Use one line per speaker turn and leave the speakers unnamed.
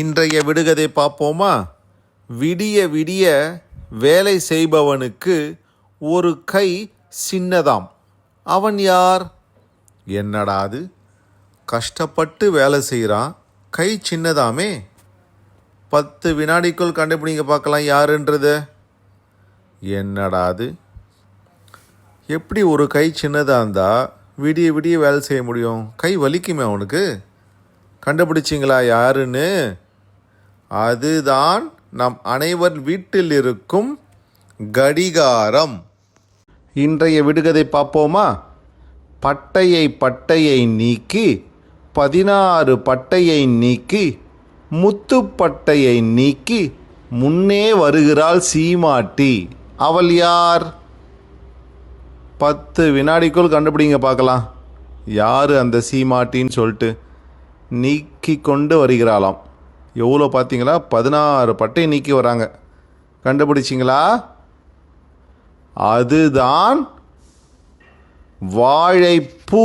இன்றைய விடுகதை பார்ப்போமா? விடிய விடிய வேலை செய்பவனுக்கு ஒரு கை சின்னதாம். அவன் யார்? என்னடா அது, கஷ்டப்பட்டு வேலை செய்கிறான், கை சின்னதாமே. 10 வினாடிக்குள் கண்டுபிடிங்க பார்க்கலாம் யாருன்றது. என்னடா அது, எப்படி ஒரு கை சின்னதாக இருந்தால் விடிய விடிய வேலை செய்ய முடியும்? கை வலிக்குமே அவனுக்கு. கண்டுபிடிச்சிங்களா யாருன்னு? அதுதான் நம் அனைவர் வீட்டில் இருக்கும் கடிகாரம். இன்றைய விடுகதை பார்ப்போமா? பட்டையை நீக்கி 16 பட்டையை நீக்கி முத்துப்பட்டையை நீக்கி முன்னே வருகிறாள் சீமாட்டி. அவள் யார்? 10 வினாடிக்குள் கண்டுபிடிங்க பார்க்கலாம் யார் அந்த சீமாட்டின்னு சொல்லிட்டு. நீக்கி கொண்டு வருகிறாளாம். எவ்வளோ பார்த்தீங்களா? 16 பட்டை நீக்கி வராங்க. கண்டுபிடிச்சிங்களா? அதுதான் வாழைப்பூ.